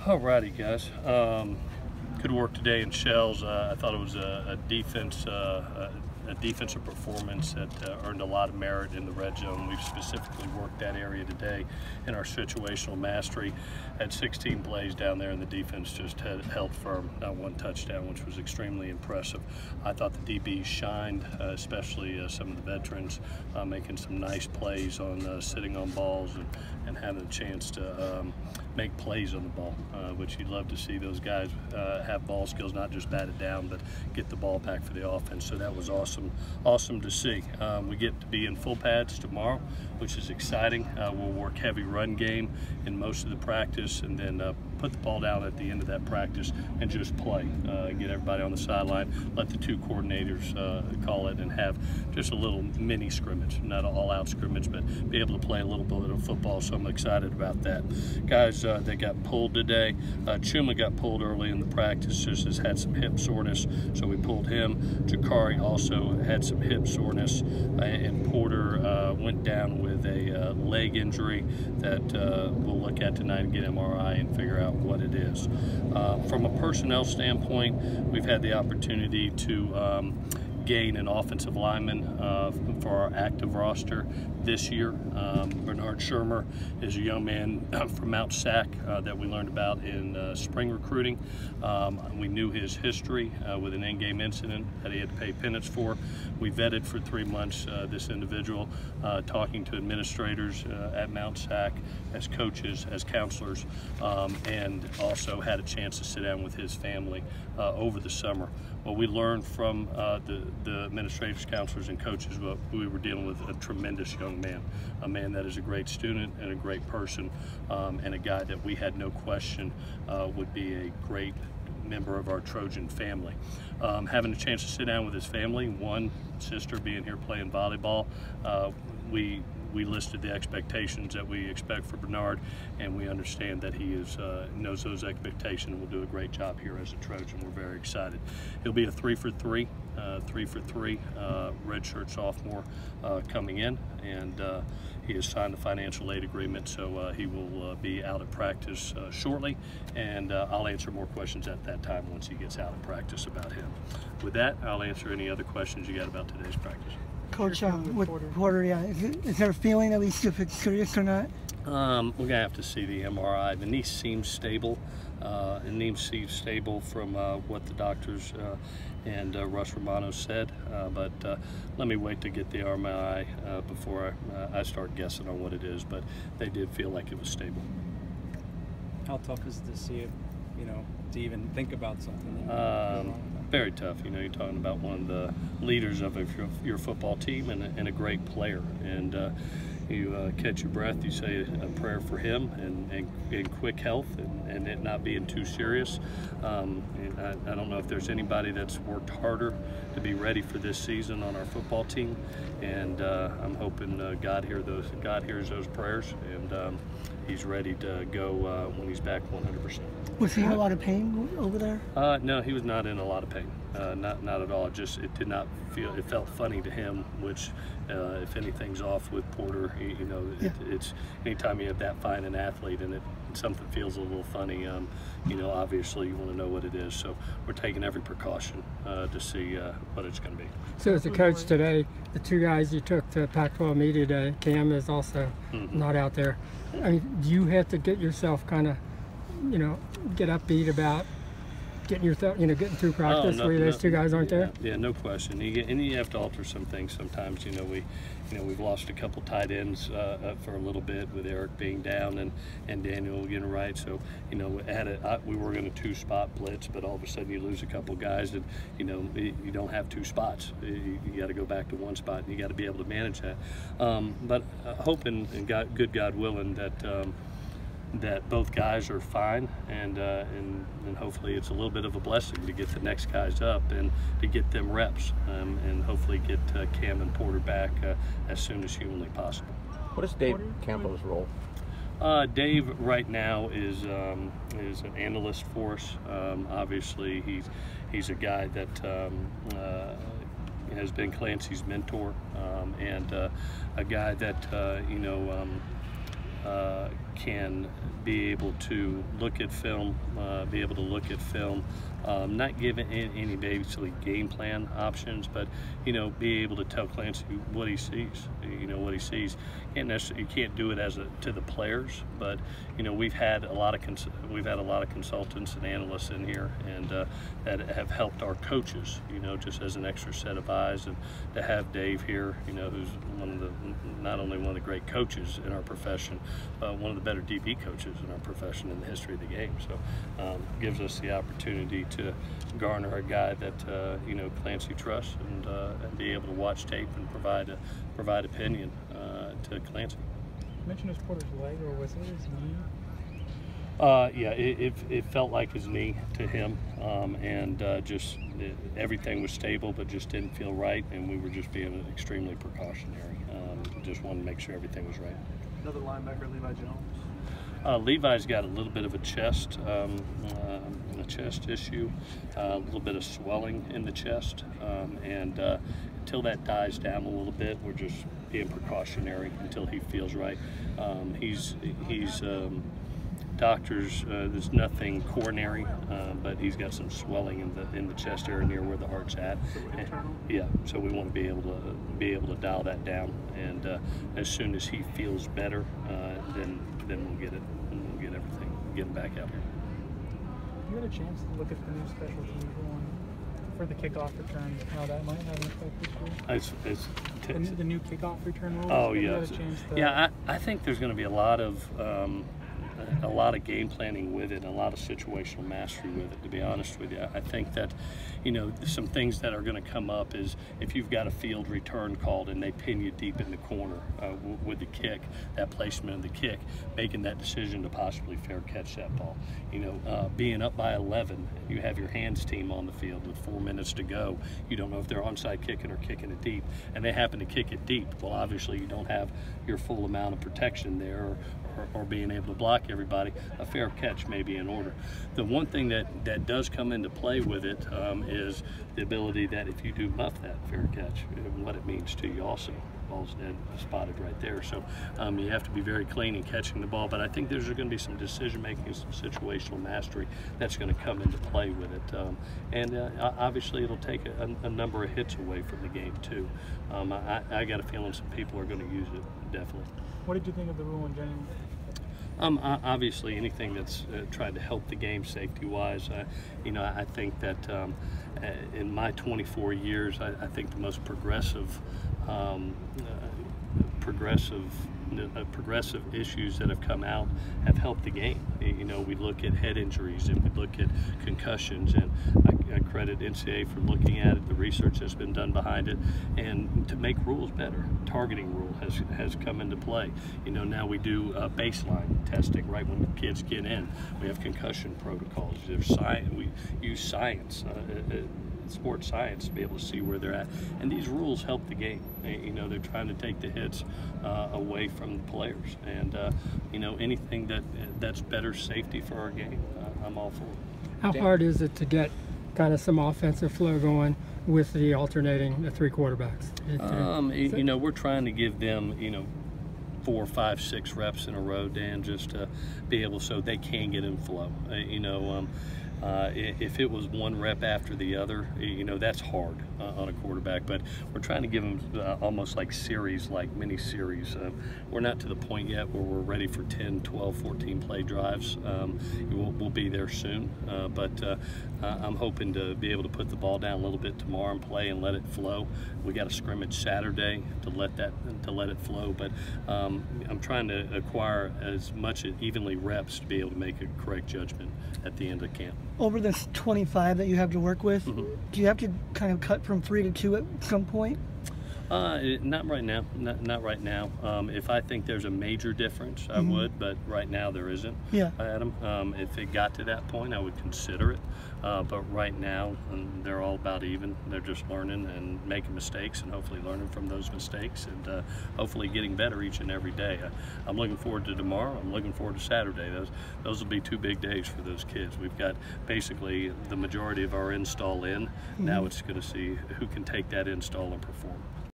Alrighty, guys. Good work today in shells. I thought it was a defensive performance that earned a lot of merit in the red zone. We've specifically worked that area today in our situational mastery. Had 16 plays down there, and the defense just held firm, not one touchdown, which was extremely impressive. I thought the DBs shined, especially some of the veterans, making some nice plays on sitting on balls and having a chance to make plays on the ball, which you'd love to see those guys have ball skills, not just bat it down, but get the ball back for the offense. So that was awesome to see. We get to be in full pads tomorrow, which is exciting. We'll work heavy run game in most of the practice, and then put the ball down at the end of that practice and just play. Get everybody on the sideline, let the two coordinators call it, and have just a little mini scrimmage, not an all-out scrimmage, but be able to play a little bit of football. So I'm excited about that. Guys that got pulled today, Chuma got pulled early in the practice, just has had some hip soreness, so we pulled him. Jakari also had some hip soreness, and Porter went down with a leg injury that we'll look at tonight and get MRI and figure out what it is. From a personnel standpoint, we've had the opportunity to gain an offensive lineman for our active roster this year. Bernard Shermer is a young man from Mount Sac that we learned about in spring recruiting. We knew his history with an in-game incident that he had to pay penance for. We vetted for 3 months this individual, talking to administrators at Mount Sac, as coaches, as counselors, and also had a chance to sit down with his family over the summer. What we learned from the administrators, counselors, and coaches, but we were dealing with a tremendous young man, a man that is a great student and a great person, and a guy that we had no question would be a great member of our Trojan family. Having a chance to sit down with his family, one sister being here playing volleyball, we listed the expectations that we expect for Bernard, and we understand that he knows those expectations and will do a great job here as a Trojan. We're very excited. He'll be a 3-for-3 redshirt sophomore coming in, and he has signed a financial aid agreement, so he will be out of practice shortly, and I'll answer more questions at that time once he gets out of practice about him. With that, I'll answer any other questions you got about today's practice. Coach, with Porter, yeah, is there a feeling at least if it's serious or not? We're going to have to see the MRI. The knee seems stable. From what the doctors and Russ Romano said, but let me wait to get the MRI before I start guessing on what it is, but they did feel like it was stable. How tough is it to see it, to even think about something? Very tough. You're talking about one of the leaders of your football team and a great player, and you catch your breath, you say a prayer for him and quick health and it not being too serious. I don't know if there's anybody that's worked harder to be ready for this season on our football team, and I'm hoping God hears those prayers, and he's ready to go when he's back 100%. Was he in a lot of pain over there? No, he was not in a lot of pain. Not at all. Just it did not feel. It felt funny to him. Which, if anything's off with Porter, it's anytime you have that fine an athlete and something feels a little funny. Obviously you want to know what it is. So we're taking every precaution to see what it's going to be. So as a coach today, the two guys you took to Pac-12 Media Day, Cam is also not out there. I mean, do you have to get yourself kind of, get upbeat about getting through practice where those two guys aren't there? Yeah, no question. You have to alter some things sometimes. We've lost a couple tight ends for a little bit with Eric being down and Daniel getting right. So we were going to 2-spot blitz, but all of a sudden you lose a couple guys, and you don't have 2 spots. You got to go back to 1 spot, and you got to be able to manage that. But hoping and good God willing that both guys are fine, and hopefully it's a little bit of a blessing to get the next guys up and to get them reps, and hopefully get Cam and Porter back as soon as humanly possible. What is Dave Campbell's role? Dave right now is an analyst for us. Obviously he's a guy that has been Clancy's mentor, and a guy that can be able to look at film, not give any basically game plan options, but be able to tell Clancy what he sees. What he sees. You can't do it to the players, but we've had a lot of consultants and analysts in here, and that have helped our coaches. Just as an extra set of eyes, and to have Dave here, who's not only one of the great coaches in our profession, but one of the better DB coaches in our profession in the history of the game. So gives us the opportunity to garner a guy that Clancy trusts, and be able to watch tape and provide opinion to Clancy. You mentioned his quarter's leg, or was it his knee? Yeah, it felt like his knee to him, and everything was stable, but just didn't feel right, and we were just being extremely precautionary. Just wanted to make sure everything was right. Another linebacker, Levi Jones. Levi's got a little bit of a chest issue, a little bit of swelling in the chest, and until that dies down a little bit, we're just being precautionary until he feels right. He's doctors, there's nothing coronary, but he's got some swelling in the chest area near where the heart's at. Yeah, so we want to be able to dial that down, and as soon as he feels better, then we'll get it, and we'll get everything, get him back out here. You had a chance to look at the new special teams rule for the kickoff return, how that might have an effect this year? The new kickoff return rule. Oh yeah, yeah. I think there's going to be a lot of game planning with it, and a lot of situational mastery with it, to be honest with you. I think that, some things that are going to come up is if you've got a field return called and they pin you deep in the corner with the kick, that placement of the kick, making that decision to possibly fair catch that ball. Being up by 11, you have your hands team on the field with 4 minutes to go. You don't know if they're onside kicking or kicking it deep, and they happen to kick it deep. Well, obviously you don't have your full amount of protection there, or being able to block everybody. A fair catch may be in order. The one thing that does come into play with it is the ability that if you do muff that fair catch, what it means to you also. The ball's dead spotted right there. So you have to be very clean in catching the ball, but I think there's going to be some decision making, some situational mastery that's going to come into play with it. And obviously it'll take a number of hits away from the game too. I got a feeling some people are going to use it, definitely. What did you think of the rule in general? Obviously, anything that's tried to help the game safety-wise, I think that in my 24 years, I think the most progressive issues that have come out have helped the game. We look at head injuries, and we look at concussions, and I credit NCAA for looking at it, the research that's been done behind it, and to make rules better. Targeting rule has come into play. Now we do baseline testing right when the kids get in. We have concussion protocols. There's science. We use science. Sports science to be able to see where they're at, and these rules help the game. They're trying to take the hits away from the players, and anything that's better safety for our game, I'm all for it. How hard is it to get kind of some offensive flow going with the alternating the three quarterbacks? We're trying to give them 4, 5, 6 reps in a row, Dan, just to be able so they can get in flow. If it was one rep after the other, that's hard on a quarterback, but we're trying to give them almost like series, like mini series. We're not to the point yet where we're ready for 10, 12, 14 play drives. We'll be there soon, but I'm hoping to be able to put the ball down a little bit tomorrow and play and let it flow. We got a scrimmage Saturday to let it flow, but I'm trying to acquire as much evenly reps to be able to make a correct judgment at the end of camp. Over this 25 that you have to work with, do you have to kind of cut from 3 to 2 at some point? Not right now. Not right now. If I think there's a major difference, I would, but right now there isn't. Yeah. Adam, if it got to that point, I would consider it. But right now, they're all about even. They're just learning and making mistakes, and hopefully learning from those mistakes, and hopefully getting better each and every day. I'm looking forward to tomorrow. I'm looking forward to Saturday. Those will be 2 big days for those kids. We've got basically the majority of our install in. Now it's going to see who can take that install and perform.